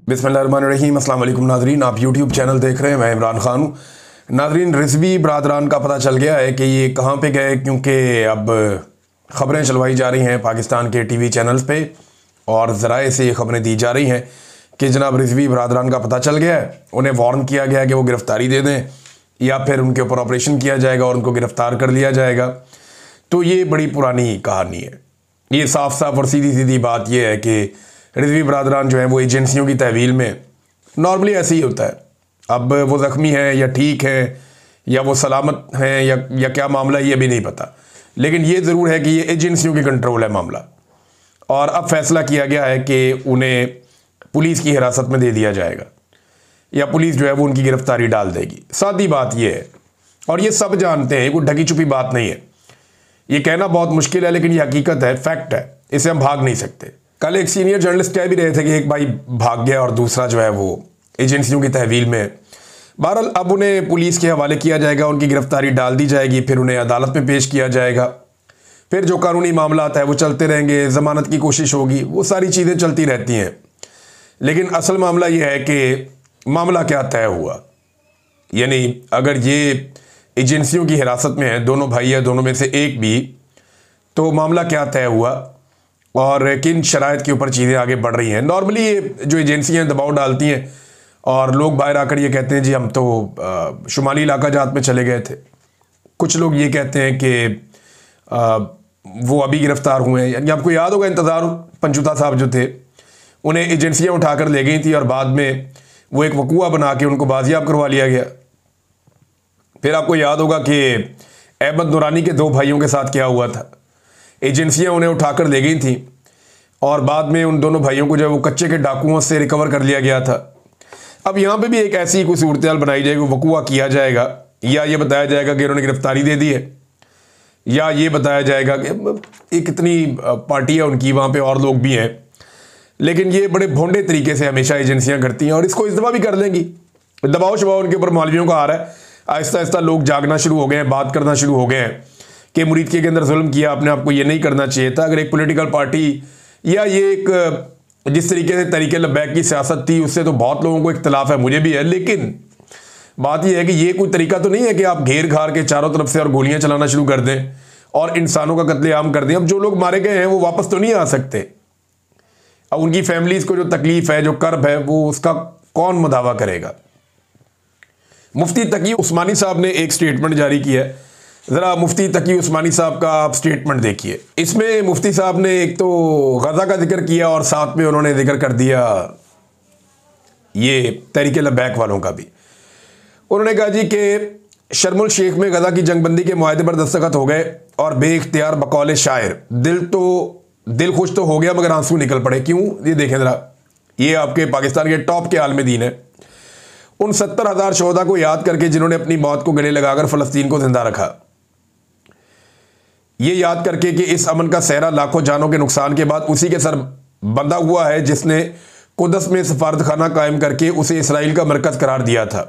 बिस्मिल्लाहिर्रहमानिर्रहीम। अस्सलाम वालेकुम नाजरीन, आप यूट्यूब चैनल देख रहे हैं, मैं इमरान खान हूँ। नाजरीन, रिजवी बरादरान का पता चल गया है कि ये कहाँ पे गए, क्योंकि अब ख़बरें चलवाई जा रही हैं पाकिस्तान के टीवी चैनल्स पे और ज़राए से ये ख़बरें दी जा रही हैं कि जनाब रिजवी बरादरान का पता चल गया है। उन्हें वार्न किया गया है कि वो गिरफ़्तारी दे दें या फिर उनके ऊपर ऑपरेशन किया जाएगा और उनको गिरफ़्तार कर लिया जाएगा। तो ये बड़ी पुरानी कहानी है। ये साफ साफ और सीधी सीधी बात यह है कि रिजवी बरादरान जो है वो एजेंसियों की तहवील में नॉर्मली ऐसे ही होता है। अब वो ज़ख्मी हैं या ठीक हैं या वो सलामत हैं या क्या मामला है ये भी नहीं पता, लेकिन ये ज़रूर है कि ये एजेंसियों की कंट्रोल है मामला। और अब फैसला किया गया है कि उन्हें पुलिस की हिरासत में दे दिया जाएगा या पुलिस जो है वो उनकी गिरफ्तारी डाल देगी। सादी बात ये है और ये सब जानते हैं, कोई ढकी छुपी बात नहीं है। ये कहना बहुत मुश्किल है लेकिन ये हकीकत है, फैक्ट है, इसे हम भाग नहीं सकते। कल एक सीनियर जर्नलिस्ट कह भी रहे थे कि एक भाई भाग गया और दूसरा जो है वो एजेंसियों की तहवील में। बहरहाल अब उन्हें पुलिस के हवाले किया जाएगा, उनकी गिरफ्तारी डाल दी जाएगी, फिर उन्हें अदालत में पेश किया जाएगा, फिर जो कानूनी मामला है वो चलते रहेंगे, ज़मानत की कोशिश होगी, वो सारी चीज़ें चलती रहती हैं। लेकिन असल मामला ये है कि मामला क्या तय हुआ, यानी अगर ये एजेंसियों की हिरासत में है दोनों भाई या दोनों में से एक भी, तो मामला क्या तय हुआ और किन शराइत के ऊपर चीज़ें आगे बढ़ रही हैं। नॉर्मली ये जो एजेंसियां दबाव डालती हैं और लोग बाहर आकर ये कहते हैं जी हम तो शुमाली इलाका जात में चले गए थे। कुछ लोग ये कहते हैं कि वो अभी गिरफ़्तार हुए हैं। यानी आपको याद होगा इंतज़ार पंचूता साहब जो थे, उन्हें एजेंसियाँ उठाकर ले गई थी और बाद में वो एक वकूआ बना के उनको बाजियाब करवा लिया गया। फिर आपको याद होगा कि अहमद नूरानी के दो भाइयों के साथ क्या हुआ था। एजेंसियां उन्हें उठाकर ले गई थी और बाद में उन दोनों भाइयों को जो है वो कच्चे के डाकुओं से रिकवर कर लिया गया था। अब यहाँ पे भी एक ऐसी कोई सूरत बनाई जाएगी, वकूआ किया जाएगा या ये बताया जाएगा कि उन्होंने गिरफ्तारी दे दी है या ये बताया जाएगा कि एक कितनी पार्टी है उनकी, वहाँ पे और लोग भी हैं। लेकिन ये बड़े भोंडे तरीके से हमेशा एजेंसियाँ करती हैं और इसको इस दफ़ा भी कर लेंगी। दबाव शबाव उनके ऊपर मौलवियों का आ रहा है। आहिस्ता आहिस्ता लोग जागना शुरू हो गए हैं, बात करना शुरू हो गए हैं कि मुरीद के अंदर जुल्म किया आपने, आपको ये नहीं करना चाहिए था। अगर एक पॉलिटिकल पार्टी या ये एक जिस तरीके से तरीके लब्बैक की सियासत थी उससे तो बहुत लोगों को इख्तलाफ है, मुझे भी है, लेकिन बात यह है कि ये कोई तरीका तो नहीं है कि आप घेर घार के चारों तरफ से और गोलियां चलाना शुरू कर दें और इंसानों का कत्लेआम कर दें। अब जो लोग मारे गए हैं वो वापस तो नहीं आ सकते। अब उनकी फैमिलीज़ को जो तकलीफ है, जो कर्ब है, वो उसका कौन मुदावा करेगा। मुफ्ती तकी उस्मानी साहब ने एक स्टेटमेंट जारी किया है। ज़रा मुफ्ती तकी उस्मानी साहब का आप स्टेटमेंट देखिए। इसमें मुफ्ती साहब ने एक तो गज़ा का जिक्र किया और साथ में उन्होंने जिक्र कर दिया ये तहरीक लब्बैक वालों का भी। उन्होंने कहा जी कि शर्मुल शेख में गज़ा की जंगबंदी के मुआहदे पर दस्तखत हो गए और बेइख्तियार बकौल शायर दिल खुश तो हो गया मगर आंसू निकल पड़े। क्यों, ये देखें ज़रा, ये आपके पाकिस्तान के टॉप के आलम दीन है। उन 70,000 शोहदा को याद करके जिन्होंने अपनी मौत को गले लगाकर फ़लस्तीन को जिंदा रखा, ये याद करके कि इस अमन का सहरा लाखों जानों के नुकसान के बाद उसी के सर बंधा हुआ है जिसने कुदस में सफारतखाना कायम करके उसे इसराइल का मरकज़ करार दिया था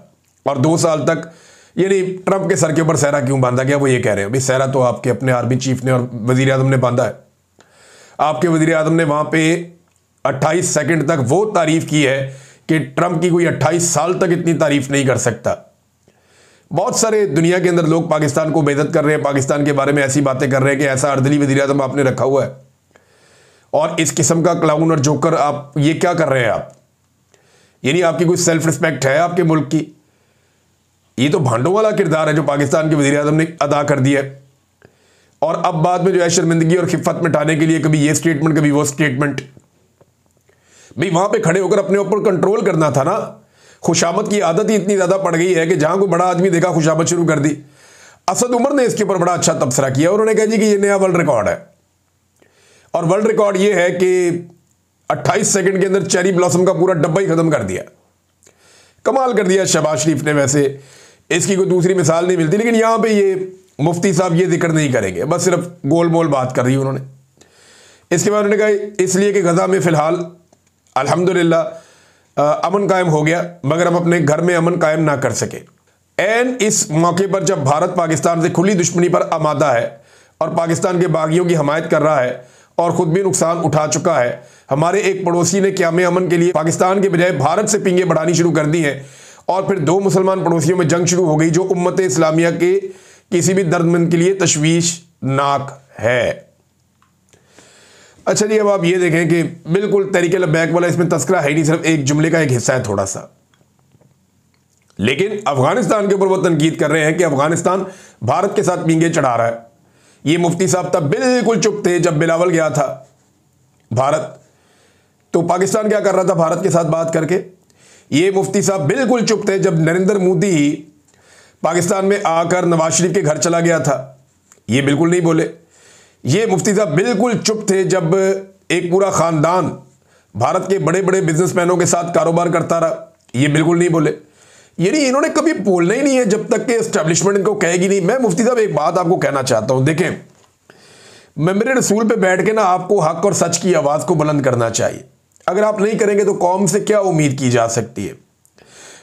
और 2 साल तक, यानी ट्रंप के सर के ऊपर सहरा क्यों बांधा गया वो ये कह रहे हैं। भाई सहरा तो आपके अपने आर्मी चीफ ने और वज़ीर आज़म ने बांधा है। आपके वज़ीर आज़म ने वहाँ पे 28 सेकंड तक वो तारीफ़ की है कि ट्रंप की कोई 28 साल तक इतनी तारीफ़ नहीं कर सकता। बहुत सारे दुनिया के अंदर लोग पाकिस्तान को बेइज्जत कर रहे हैं, पाकिस्तान के बारे में ऐसी बातें कर रहे हैं कि ऐसा अर्दली वज़ीर आज़म आपने रखा हुआ है और इस किस्म का क्लाउन और जोकर आप ये क्या कर रहे हैं आप। यानी आपकी कोई सेल्फ रिस्पेक्ट है आपके मुल्क की? ये तो भांडों वाला किरदार है जो पाकिस्तान के वज़ीर आज़म ने अदा कर दिया है। और अब बाद में जो है शर्मिंदगी और खिफ़त मिटाने के लिए कभी ये स्टेटमेंट कभी वो स्टेटमेंट। भाई वहां पे खड़े होकर अपने ऊपर कंट्रोल करना था ना। खुशामद की आदत ही इतनी ज़्यादा पड़ गई है कि जहां कोई बड़ा आदमी देखा खुशामद शुरू कर दी। असद उमर ने इसके ऊपर बड़ा अच्छा तबसरा किया। उन्होंने कहा जी कि ये नया वर्ल्ड रिकॉर्ड है और वर्ल्ड रिकॉर्ड ये है कि 28 सेकंड के अंदर चेरी ब्लॉसम का पूरा डब्बा ही खत्म कर दिया। कमाल कर दिया शहबाज शरीफ ने। वैसे इसकी कोई दूसरी मिसाल नहीं मिलती, लेकिन यहां पर ये मुफ्ती साहब ये जिक्र नहीं करेंगे, बस सिर्फ गोल मोल बात कर रही उन्होंने। इसके बाद उन्होंने कहा इसलिए कि गज़ा में फ़िलहाल अल्हम्दुलिल्लाह अमन कायम हो गया मगर हम अपने घर में अमन कायम ना कर सके। एन इस मौके पर जब भारत पाकिस्तान से खुली दुश्मनी पर आमादा है और पाकिस्तान के बागियों की हमायत कर रहा है और खुद भी नुकसान उठा चुका है। हमारे एक पड़ोसी ने क़याम अमन के लिए पाकिस्तान के बजाय भारत से पींगे बढ़ानी शुरू कर दी हैं और फिर दो मुसलमान पड़ोसियों में जंग शुरू हो गई, जो उम्मत इस्लामिया के किसी भी दर्दमंद के लिए तशवीशनाक है। अच्छा जी, अब आप ये देखें कि बिल्कुल तरीके लब्बैक वाला इसमें तस्करा है ही नहीं, सिर्फ एक जुमले का एक हिस्सा है थोड़ा सा। लेकिन अफगानिस्तान के ऊपर वो तनकीद कर रहे हैं कि अफगानिस्तान भारत के साथ पींगे चढ़ा रहा है। ये मुफ्ती साहब तब बिल्कुल चुप थे जब बिलावल गया था भारत, तो पाकिस्तान क्या कर रहा था भारत के साथ बात करके। ये मुफ्ती साहब बिल्कुल चुप थे जब नरेंद्र मोदी पाकिस्तान में आकर नवाज शरीफ के घर चला गया था, ये बिल्कुल नहीं बोले। ये मुफ्ती साहब बिल्कुल चुप थे जब एक पूरा खानदान भारत के बड़े बड़े बिजनेसमैनों के साथ कारोबार करता रहा, ये बिल्कुल नहीं बोले। यानी इन्होंने कभी बोलना ही नहीं है जब तक कि एस्टेब्लिशमेंट इनको कहेगी नहीं। मैं मुफ्ती साहब एक बात आपको कहना चाहता हूं, देखें, मेंबर रसूल पे बैठ के ना आपको हक और सच की आवाज को बुलंद करना चाहिए। अगर आप नहीं करेंगे तो कौम से क्या उम्मीद की जा सकती है।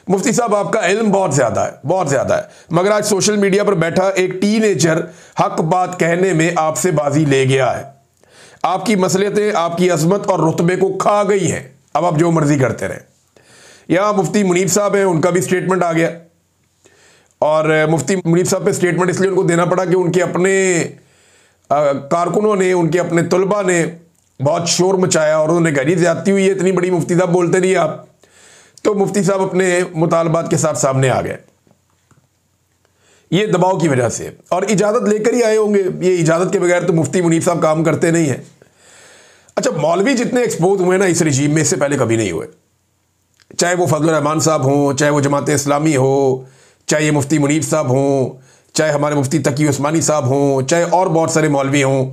मुफ्ती साहब आपका इल्म बहुत ज्यादा है, बहुत ज्यादा है, मगर आज सोशल मीडिया पर बैठा एक टीनेजर हक बात कहने में आपसे बाजी ले गया है। आपकी मसलियतें आपकी अजमत और रुतबे को खा गई हैं। अब आप जो मर्जी करते रहें। यहां मुफ्ती मुनीब साहब हैं, उनका भी स्टेटमेंट आ गया और मुफ्ती मुनीब साहब पे स्टेटमेंट इसलिए उनको देना पड़ा कि उनके अपने कारकुनों ने, उनके अपने तलबा ने बहुत शोर मचाया और उन्होंने कहा ज्यादती हुई है, इतनी बड़ी मुफ्ती साहब बोलते नहीं आप। तो मुफ्ती साहब अपने मुतालबात के साथ सामने आ गए, ये दबाव की वजह से, और इजाज़त लेकर ही आए होंगे। ये इजाज़त के बगैर तो मुफ्ती मुनीब साहब काम करते नहीं हैं। अच्छा, मौलवी जितने एक्सपोज हुए ना इस रिजीम में, इससे पहले कभी नहीं हुए, चाहे वो फजल रहमान साहब हों, चाहे वो जमात इस्लामी हो, चाहे ये मुफ्ती मुनीब साहब हों, चाहे हमारे मुफ्ती तकी उस्मानी साहब हों, चाहे और बहुत सारे मौलवी हों।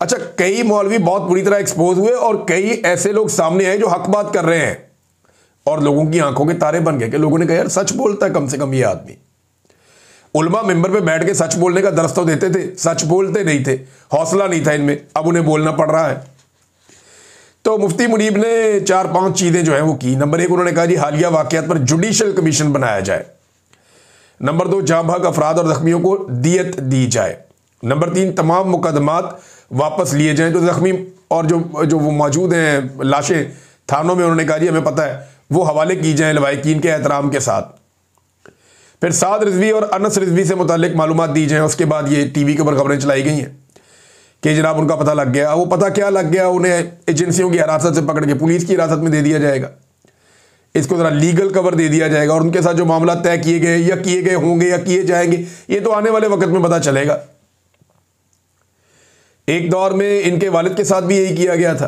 अच्छा, कई मौलवी बहुत बुरी तरह एक्सपोज हुए और कई ऐसे लोग सामने आए जो हक बात कर रहे हैं और लोगों की आंखों के तारे बन गए कि लोगों ने कहा यार सच बोलता है कम से कम ये आदमी। उलमा मेंबर पे बैठ के सच बोलने का दरस तो देते थे, सच बोलते नहीं थे, हौसला नहीं था इनमें, अब उन्हें बोलना पड़ रहा है। तो मुफ्ती मुनीब ने 4-5 चीज़ें जो हैं वो की। नंबर 1, उन्होंने कहा जी हालिया वाक़यात पर जुडिशल कमीशन बनाया जाए। नंबर 2, जाँ भाग अफराद और जख्मियों को दियत दी जाए। नंबर 3, तमाम मुकदमात वापस लिए जाएं जो जख्मी और जो वो मौजूद हैं लाशें थानों में, उन्होंने कहा जी हमें पता है, वो हवाले की जाएँ लवाहिकीन के एहतराम के साथ। फिर साद रिजवी और अनस रिजवी से मुतालिक मालूमात दी जाएँ। उसके बाद ये टीवी के ऊपर खबरें चलाई गई हैं कि जनाब उनका पता लग गया। वो पता क्या लग गया, उन्हें एजेंसियों की हिरासत से पकड़ के पुलिस की हिरासत में दे दिया जाएगा, इसको ज़रा लीगल कवर दे दिया जाएगा और उनके साथ जो मामला तय किए गए या किए गए होंगे या किए जाएंगे, ये तो आने वाले वक्त में पता चलेगा। एक दौर में इनके वालिद के साथ भी यही किया गया था।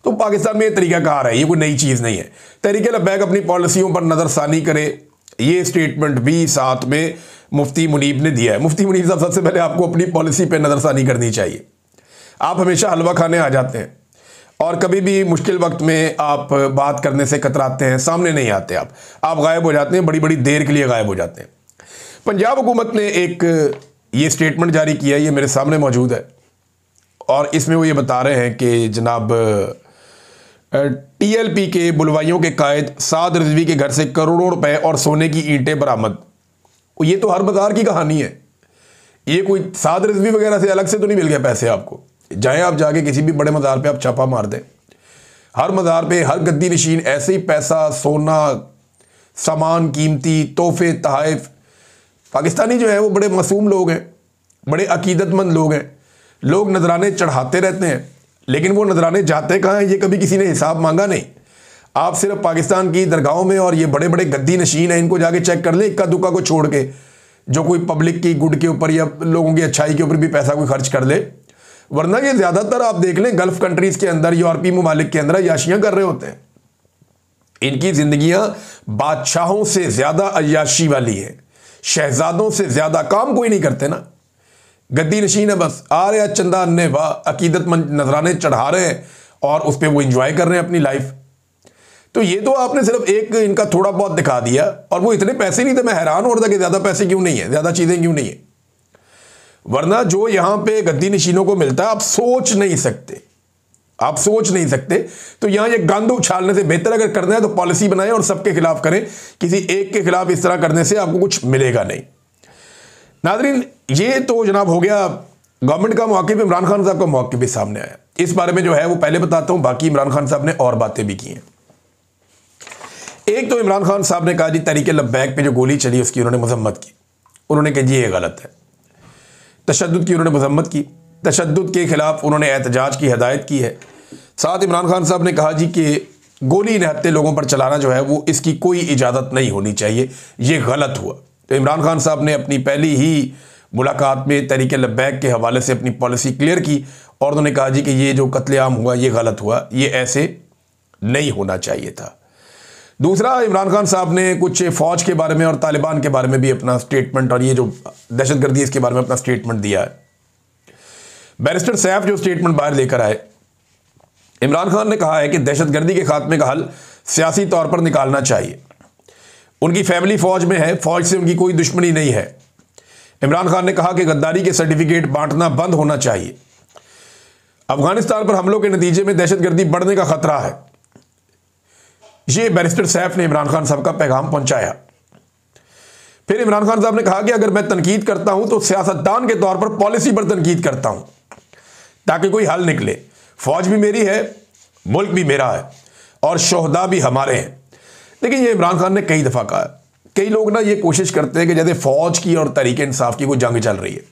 तो पाकिस्तान में ये तरीक़ाकार है, ये कोई नई चीज़ नहीं है। तहरीक लब्बैक अपनी पॉलिसियों पर नज़रसानी करे, ये स्टेटमेंट भी साथ में मुफ्ती मुनीब ने दिया है। मुफ्ती मुनीब साहब, सबसे पहले आपको अपनी पॉलिसी पे नज़रसानी करनी चाहिए। आप हमेशा हलवा खाने आ जाते हैं और कभी भी मुश्किल वक्त में आप बात करने से कतराते हैं, सामने नहीं आते, आप गायब हो जाते हैं, बड़ी बड़ी देर के लिए गायब हो जाते हैं। पंजाब हुकूमत ने एक ये स्टेटमेंट जारी किया, ये मेरे सामने मौजूद है और इसमें वो ये बता रहे हैं कि जनाब TLP के बुलवाइयों के कायद साद रिजवी के घर से करोड़ों रुपए और सोने की ईंटें बरामद। ये तो हर बाजार की कहानी है, ये कोई साद रिजवी वगैरह से अलग से तो नहीं मिल गया पैसे आपको। जाएं आप जाके किसी भी बड़े मज़ार पे आप छापा मार दें, हर मज़ार पे हर गद्दी नशीन ऐसे ही पैसा, सोना, सामान, कीमती तोहफे, तहाइफ। पाकिस्तानी जो है वो बड़े मासूम लोग हैं, बड़े अकीदतमंद लोग हैं। लोग नजराने चढ़ाते रहते हैं, लेकिन वो नजराने जाते कहाँ हैं ये कभी किसी ने हिसाब मांगा नहीं। आप सिर्फ पाकिस्तान की दरगाहों में और ये बड़े बड़े गद्दी नशीन हैं, इनको जाके चेक कर लें, इक्का दुक्का को छोड़ के, जो कोई पब्लिक की गुड के ऊपर या लोगों की अच्छाई के ऊपर भी पैसा कोई खर्च कर ले। वरना ये ज़्यादातर आप देख लें गल्फ कंट्रीज़ के अंदर, यूरोपीय ममालिक के अंदर अय्याशियाँ कर रहे होते हैं। इनकी ज़िंदगियाँ बादशाहों से ज़्यादा अय्याशी वाली हैं, शहजादों से ज़्यादा। काम कोई नहीं करते ना, गद्दी नशीन है, बस आ रहे चंदा अन्ने वाह, अकीदतमंद नजराने चढ़ा रहे हैं और उस पर वो इंजॉय कर रहे हैं अपनी लाइफ। तो ये तो आपने सिर्फ एक इनका थोड़ा बहुत दिखा दिया और वो इतने पैसे नहीं थे। मैं हैरान हो रहा था कि ज़्यादा पैसे क्यों नहीं है, ज़्यादा चीज़ें क्यों नहीं है। वरना जो यहाँ पे गद्दी नशीनों को मिलता है आप सोच नहीं सकते, आप सोच नहीं सकते। तो यहाँ ये गंद उछालने से बेहतर अगर करना है तो पॉलिसी बनाएं और सबके खिलाफ करें, किसी एक के खिलाफ इस तरह करने से आपको कुछ मिलेगा नहीं। नाज़रीन, ये तो जनाब हो गया गवर्नमेंट का मौक़िफ़, इमरान खान साहब का मौक़िफ़ भी सामने आया। इस बारे में जो है वो पहले बताता हूँ, बाकी इमरान खान साहब ने और बातें भी की हैं। एक तो इमरान खान साहब ने कहा जी तहरीक लब्बैक पे जो गोली चली उसकी उन्होंने मजम्मत की। उन्होंने कहा जी ये गलत है। तशद्दुद की उन्होंने मजम्मत की, तशद्दुद के खिलाफ उन्होंने एहतजाज की हिदायत की है। साथ इमरान खान साहब ने कहा जी कि गोली निहत्ते लोगों पर चलाना जो है वो इसकी कोई इजाज़त नहीं होनी चाहिए, ये गलत हुआ। तो इमरान खान साहब ने अपनी पहली ही मुलाकात में तहरीक लब्बैक के हवाले से अपनी पॉलिसी क्लियर की और उन्होंने कहा जी कि ये जो कत्लेआम हुआ ये गलत हुआ, ये ऐसे नहीं होना चाहिए था। दूसरा, इमरान खान साहब ने कुछ फ़ौज के बारे में और तालिबान के बारे में भी अपना स्टेटमेंट और ये जो दहशतगर्दी इसके बारे में अपना स्टेटमेंट दिया है। बैरिस्टर सैफ जो स्टेटमेंट बाहर लेकर आए, इमरान खान ने कहा है कि दहशतगर्दी के खात्मे का हल सियासी तौर पर निकालना चाहिए। उनकी फैमिली फ़ौज में है, फ़ौज से उनकी कोई दुश्मनी नहीं है। इमरान खान ने कहा कि गद्दारी के सर्टिफिकेट बांटना बंद होना चाहिए। अफगानिस्तान पर हमलों के नतीजे में दहशतगर्दी बढ़ने का खतरा है। ये बैरिस्टर सैफ ने इमरान खान साहब का पैगाम पहुंचाया। फिर इमरान खान साहब ने कहा कि अगर मैं तनकीद करता हूं तो सियासतदान के तौर पर पॉलिसी पर तनकीद करता हूं ताकि कोई हल निकले। फौज भी मेरी है, मुल्क भी मेरा है और शोहदा भी हमारे हैं। लेकिन ये इमरान खान ने कई दफ़ा कहा। कई लोग ना ये कोशिश करते हैं कि जैसे फ़ौज की और तहरीक इंसाफ की कोई जंग चल रही है,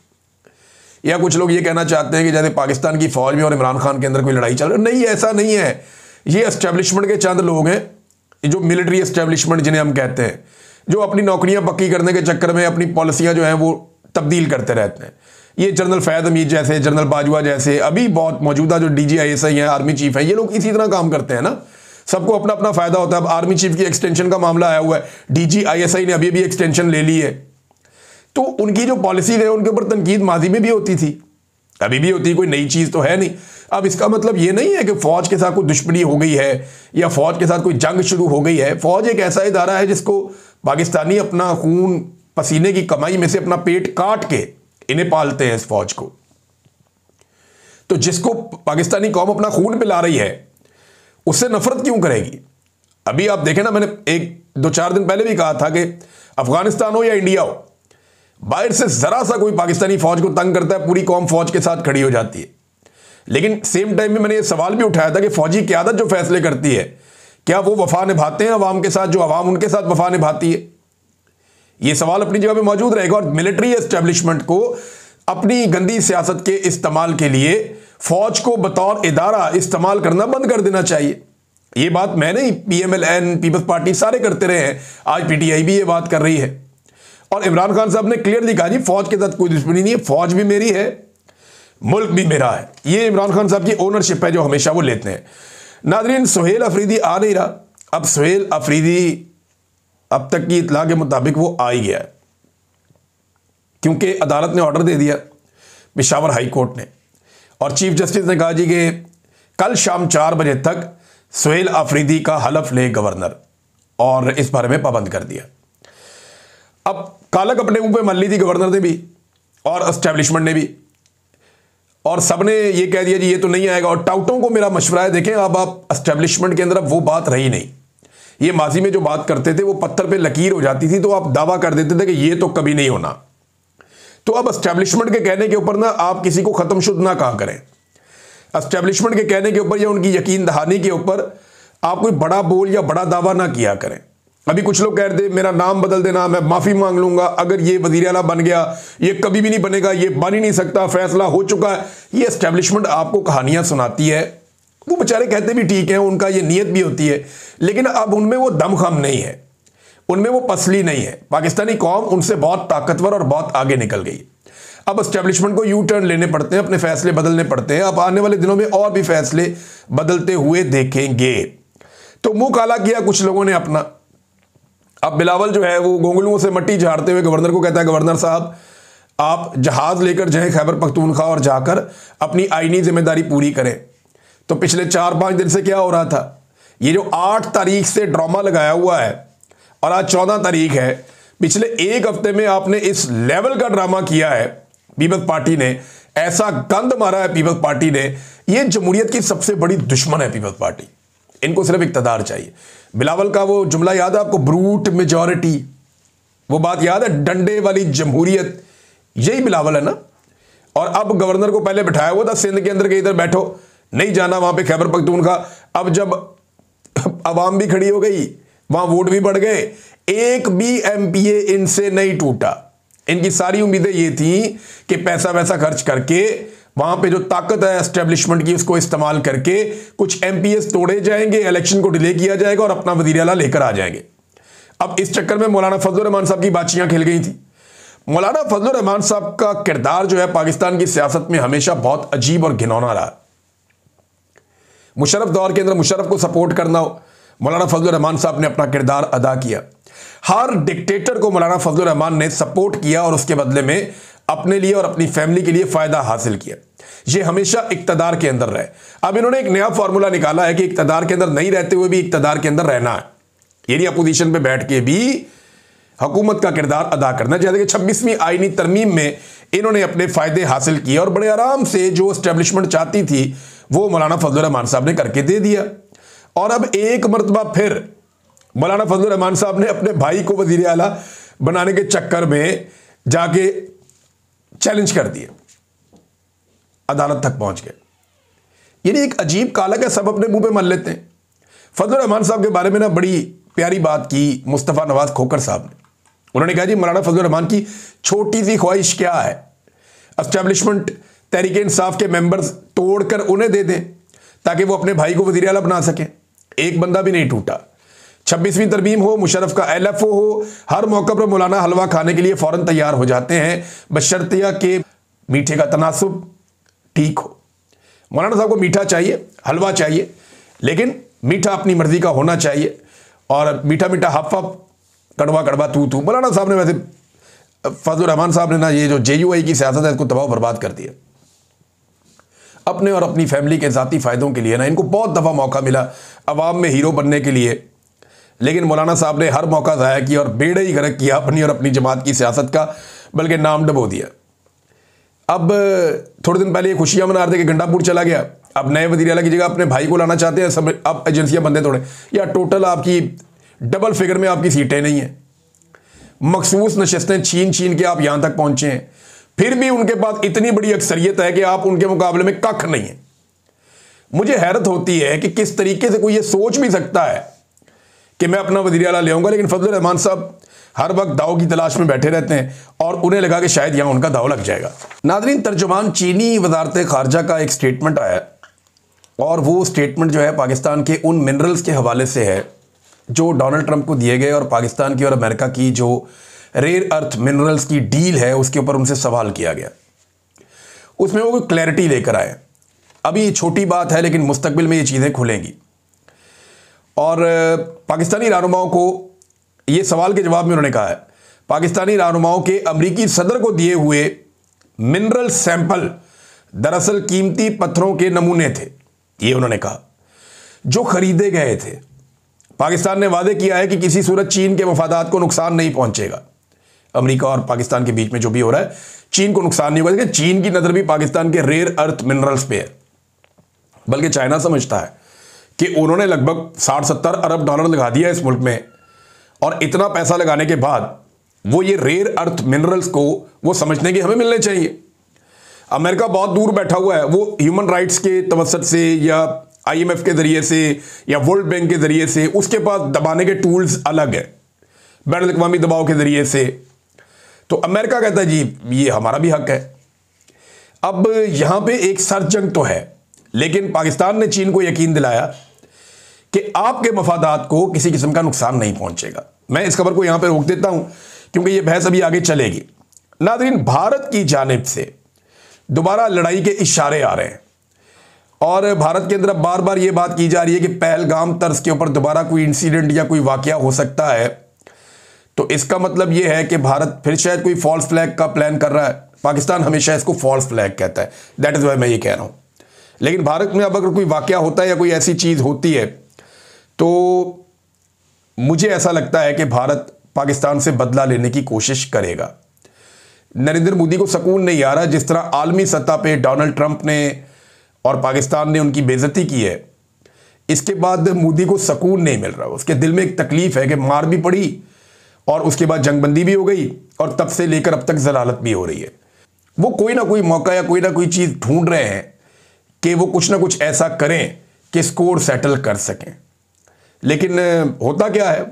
या कुछ लोग ये कहना चाहते हैं कि जैसे पाकिस्तान की फ़ौज में और इमरान खान के अंदर कोई लड़ाई चल रही है। नहीं, ऐसा नहीं है। ये एस्टेब्लिशमेंट के चंद लोग हैं, जो मिलिट्री एस्टेब्लिशमेंट जिन्हें हम कहते हैं, जो अपनी नौकरियां पक्की करने के चक्कर में अपनी पॉलिसियां जो हैं वो तब्दील करते रहते हैं। ये जनरल फैद हमीद जैसे, जनरल बाजवा जैसे, अभी बहुत मौजूदा जो DGISI हैं, आर्मी चीफ हैं, ये लोग इसी तरह काम करते हैं ना। सबको अपना अपना फ़ायदा होता है। अब आर्मी चीफ की एक्सटेंशन का मामला आया हुआ है, DGISI ने अभी भी एक्सटेंशन ले ली है। तो उनकी जो पॉलिसीज है उनके ऊपर तनकीद माजी में भी होती थी, अभी भी होती है, कोई नई चीज़ तो है नहीं। अब इसका मतलब ये नहीं है कि फ़ौज के साथ कोई दुश्मनी हो गई है या फ़ौज के साथ कोई जंग शुरू हो गई है। फ़ौज एक ऐसा इदारा है जिसको पाकिस्तानी अपना खून पसीने की कमाई में से अपना पेट काट के इन्हें पालते हैं, इस फ़ौज को। तो जिसको पाकिस्तानी कौम अपना खून पिला रही है उससे नफरत क्यों करेगी? अभी आप देखें ना, मैंने 1-2-4 दिन पहले भी कहा था कि अफगानिस्तान हो या इंडिया हो, बाहर से ज़रा सा कोई पाकिस्तानी फ़ौज को तंग करता है, पूरी कौम फ़ौज के साथ खड़ी हो जाती है। लेकिन सेम टाइम में मैंने ये सवाल भी उठाया था कि फ़ौजी क़यादत जो फैसले करती है, क्या वो वफा निभाते हैं अवाम के साथ, जो अवाम उनके साथ वफा निभाती है? ये सवाल अपनी जगह पे मौजूद रहेगा। और मिलिट्री एस्टेब्लिशमेंट को अपनी गंदी सियासत के इस्तेमाल के लिए फ़ौज को बतौर इदारा इस्तेमाल करना बंद कर देना चाहिए। ये बात मैं नहीं, PMLN, पीपल्स पार्टी सारे करते रहे हैं, आज PTI भी ये बात कर रही है। और इमरान खान साहब ने क्लियरली कहा जी फ़ौज के साथ कोई दुश्मनी नहीं है, फ़ौज भी मेरी है, मुल्क भी मेरा है। ये इमरान खान साहब की ओनरशिप है जो हमेशा वो लेते हैं। नाज़रीन, सुहेल अफरीदी आ नहीं रहा। अब सुहेल अफरीदी अब तक की इतला के मुताबिक वो आ ही गया है, क्योंकि अदालत ने ऑर्डर दे दिया, पेशावर हाई कोर्ट ने, और चीफ जस्टिस ने कहा जी कि कल शाम 4 बजे तक सुहेल अफरीदी का हलफ ले गवर्नर, और इस बारे में पाबंद कर दिया। अब कालक अपने मुंह पे मल ली थी गवर्नर ने भी और एस्टेब्लिशमेंट ने भी, और सबने ये कह दिया जी ये तो नहीं आएगा। और टाउटों को मेरा मशवरा है, देखें अब आप एस्टेब्लिशमेंट के अंदर अब वो बात रही नहीं। ये माजी में जो बात करते थे वो पत्थर पे लकीर हो जाती थी, तो आप दावा कर देते थे कि ये तो कभी नहीं होना। तो अब एस्टेब्लिशमेंट के कहने के ऊपर ना आप किसी को ख़त्मशुद ना कहा करें। एस्टेब्लिशमेंट के कहने के ऊपर या उनकी यकीन दहानी के ऊपर आप कोई बड़ा बोल या बड़ा दावा ना किया करें। अभी कुछ लोग कह रहे थे मेरा नाम बदल देना, मैं माफ़ी मांग लूंगा अगर ये वज़ीर आला बन गया, ये कभी भी नहीं बनेगा, ये बन ही नहीं सकता, फैसला हो चुका है। ये एस्टेब्लिशमेंट आपको कहानियां सुनाती है। वो बेचारे कहते भी ठीक है, उनका ये नीयत भी होती है, लेकिन अब उनमें वो दमखम नहीं है, उनमें वो पसली नहीं है। पाकिस्तानी कौम उनसे बहुत ताकतवर और बहुत आगे निकल गई। अब एस्टेब्लिशमेंट को यू टर्न लेने पड़ते हैं, अपने फैसले बदलने पड़ते हैं। अब आने वाले दिनों में और भी फैसले बदलते हुए देखेंगे। तो मुंह काला किया कुछ लोगों ने अपना। अब बिलावल जो है वो गोंगलुओं से मट्टी झाड़ते हुए गवर्नर को कहता है, गवर्नर साहब आप जहाज लेकर जाएं खैबर पख्तूनख्वा और जाकर अपनी आईनी जिम्मेदारी पूरी करें। तो पिछले 4-5 दिन से क्या हो रहा था, ये जो 8 तारीख से ड्रामा लगाया हुआ है और आज 14 तारीख है, पिछले 1 हफ्ते में आपने इस लेवल का ड्रामा किया है। पीपल्स पार्टी ने ऐसा गंद मारा है, पीपल्स पार्टी ने, ये जमहूरियत की सबसे बड़ी दुश्मन है पीपल्स पार्टी। इनको सिर्फ इक़्तिदार चाहिए। बिलावल का वो जुमला याद है आपको, ब्रूट मेजॉरिटी, वो बात याद है, डंडे वाली जमहूरियत, यही बिलावल है ना। और अब गवर्नर को पहले बिठाया हुआ था सिंध के अंदर के इधर बैठो, नहीं जाना वहां पे खैबर पख्तूनख्वा। अब जब अवाम भी खड़ी हो गई, वहां वोट भी बढ़ गए, एक भी एमपीए इनसे नहीं टूटा। इनकी सारी उम्मीदें ये थी कि पैसा वैसा खर्च करके वहां पे जो ताकत है एस्टेब्लिशमेंट की उसको इस्तेमाल करके कुछ एमपीएस तोड़े जाएंगे, इलेक्शन को डिले किया जाएगा और अपना वजीर आला लेकर आ जाएंगे। अब इस चक्कर में मौलाना फजलुर रहमान साहब की बातचियां खेल गई थी। मौलाना फजलुर रहमान साहब का किरदार जो है पाकिस्तान की सियासत में हमेशा बहुत अजीब और घिनौना रहा। मुशर्रफ दौर के अंदर मुशर्रफ को सपोर्ट करना हो, मौलाना फजलुर रहमान साहब ने अपना किरदार अदा किया। हर डिक्टेटर को मौलाना फजलुर रहमान ने सपोर्ट किया और उसके बदले में अपने लिए और अपनी फैमिली के लिए फायदा हासिल किया। ये हमेशा इक्तदार के अंदर रहे। अब इन्होंने एक नया फॉर्मूला निकाला है कि इक्तदार के अंदर नहीं रहते हुए भी इक्तदार के अंदर रहना है, यानी अपोजिशन पे बैठ के भी हुकूमत का किरदार अदा करना। जैसे कि 26वीं आईनी तरमीम में इन्होंने अपने फायदे हासिल किए और बड़े आराम से जो एस्टेब्लिशमेंट चाहती थी वो मौलाना फजलुर रहमान साहब ने करके दे दिया। और अब एक मरतबा फिर मौलाना फजलुर रहमान साहब ने अपने भाई को वजीर आला बनाने के चक्कर में जाके चैलेंज कर दिया, अदालत तक पहुंच गए। यानी एक अजीब कालक है, सब अपने मुंह पे मल लेते हैं। फजलुर रहमान साहब के बारे में ना बड़ी प्यारी बात की मुस्तफ़ा नवाज खोकर साहब ने। उन्होंने कहा जी मौलाना फजलुर रहमान की छोटी सी ख्वाहिश क्या है, एस्टेब्लिशमेंट तहरीक इंसाफ के मेंबर्स तोड़कर उन्हें दे दें ताकि वो अपने भाई को वजीर आला बना सकें। एक बंदा भी नहीं टूटा। 26वीं तरमीम हो, मुशर्रफ का LFO हो, हर मौका पर मौलाना हलवा खाने के लिए फौरन तैयार हो जाते हैं, बशर्तिया के मीठे का तनासुब ठीक हो। मौलाना साहब को मीठा चाहिए, हलवा चाहिए, लेकिन मीठा अपनी मर्जी का होना चाहिए और मीठा मीठा हफ हफ, कड़वा कड़वा तू तू। मौलाना साहब ने वैसे फजलुर रहमान साहब ने ना ये जो JUI की सियासत है इसको तबाह बर्बाद कर दिया। अपने और अपनी फैमिली के ज़ाती फ़ायदों के लिए ना इनको बहुत दफ़ा मौका मिला अवाम में हीरो बनने के लिए, लेकिन मौलाना साहब ने हर मौका ज़ाया किया और बेड़ा ही गर्क किया अपनी और अपनी जमात की सियासत का, बल्कि नाम डबो दिया। अब थोड़े दिन पहले ये खुशियां मना रहे थे कि गंडापुर चला गया, अब नए वज़ीर आला की जगह अपने भाई को लाना चाहते हैं। सब अब एजेंसियां बंदे तोड़े, या टोटल आपकी डबल फिगर में आपकी सीटें नहीं हैं, मखसूस नशस्तें छीन छीन के आप यहां तक पहुंचे हैं, फिर भी उनके पास इतनी बड़ी अक्सरियत है कि आप उनके मुकाबले में कख नहीं है। मुझे हैरत होती है कि किस तरीके से कोई ये सोच भी सकता है कि मैं अपना वज़ीर आला ले आऊंगा, लेकिन फजलुर रहमान साहब हर वक्त दाव की तलाश में बैठे रहते हैं और उन्हें लगा कि शायद यहां उनका दाव लग जाएगा। नाज़रीन, तर्जुमान चीनी वज़ारत ख़ारजा का एक स्टेटमेंट आया और वो स्टेटमेंट जो है पाकिस्तान के उन मिनरल्स के हवाले से है जो डोनाल्ड ट्रंप को दिए गए और पाकिस्तान की और अमेरिका की जो रेयर अर्थ मिनरल्स की डील है उसके ऊपर उनसे सवाल किया गया। उसमें वो कोई क्लैरिटी लेकर आए। अभी छोटी बात है लेकिन मुस्तकबिल में ये चीज़ें खुलेंगी। और पाकिस्तानी रहनुमाओं को ये सवाल के जवाब में उन्होंने कहा है, पाकिस्तानी रहनुमाओं के अमरीकी सदर को दिए हुए मिनरल सैंपल दरअसल कीमती पत्थरों के नमूने थे, ये उन्होंने कहा, जो खरीदे गए थे। पाकिस्तान ने वादे किया है कि किसी सूरत चीन के मफादात को नुकसान नहीं पहुंचेगा। अमेरिका और पाकिस्तान के बीच में जो भी हो रहा है चीन को नुकसान नहीं होगा। चीन की नज़र भी पाकिस्तान के रेयर अर्थ मिनरल्स पे है, बल्कि चाइना समझता है कि उन्होंने लगभग 60-70 अरब डॉलर लगा दिया इस मुल्क में, और इतना पैसा लगाने के बाद वो ये रेयर अर्थ मिनरल्स को वो समझने कि हमें मिलने चाहिए। अमेरिका बहुत दूर बैठा हुआ है, वो ह्यूमन राइट्स के तवसत से या IMF के ज़रिए से या वर्ल्ड बैंक के ज़रिए से उसके पास दबाने के टूल्स अलग है, बैनुल अक़वामी दबाव के ज़रिए से। तो अमेरिका कहता है जी ये हमारा भी हक है। अब यहाँ पे एक सरजंग तो है, लेकिन पाकिस्तान ने चीन को यकीन दिलाया कि आपके मफादात को किसी किस्म का नुकसान नहीं पहुंचेगा। मैं इस खबर को यहाँ पे रोक देता हूँ क्योंकि ये बहस अभी आगे चलेगी। नाज़रीन, भारत की जानिब से दोबारा लड़ाई के इशारे आ रहे हैं और भारत के अंदर अब बार बार ये बात की जा रही है कि पहलगाम तर्ज के ऊपर दोबारा कोई इंसिडेंट या कोई वाकया हो सकता है। तो इसका मतलब ये है कि भारत फिर शायद कोई फॉल्स फ्लैग का प्लान कर रहा है। पाकिस्तान हमेशा इसको फॉल्स फ्लैग कहता है, दैट इज़ वाई मैं ये कह रहा हूँ। लेकिन भारत में अब अगर कोई वाकया होता है या कोई ऐसी चीज़ होती है तो मुझे ऐसा लगता है कि भारत पाकिस्तान से बदला लेने की कोशिश करेगा। नरेंद्र मोदी को सुकून नहीं आ रहा, जिस तरह आलमी सतह पे डोनाल्ड ट्रंप ने और पाकिस्तान ने उनकी बेइज्जती की है, इसके बाद मोदी को सुकून नहीं मिल रहा। उसके दिल में एक तकलीफ है कि मार भी पड़ी और उसके बाद जंगबंदी भी हो गई और तब से लेकर अब तक जलालत भी हो रही है। वो कोई ना कोई मौका या कोई ना कोई चीज़ ढूंढ रहे हैं कि वो कुछ ना कुछ ऐसा करें कि स्कोर सेटल कर सकें। लेकिन होता क्या है,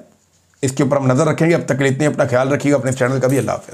इसके ऊपर हम नज़र रखेंगे। अब तक के लिए इतने, अपना ख्याल रखिएगा, अपने चैनल का भी। अल्लाह हाफ़िज़।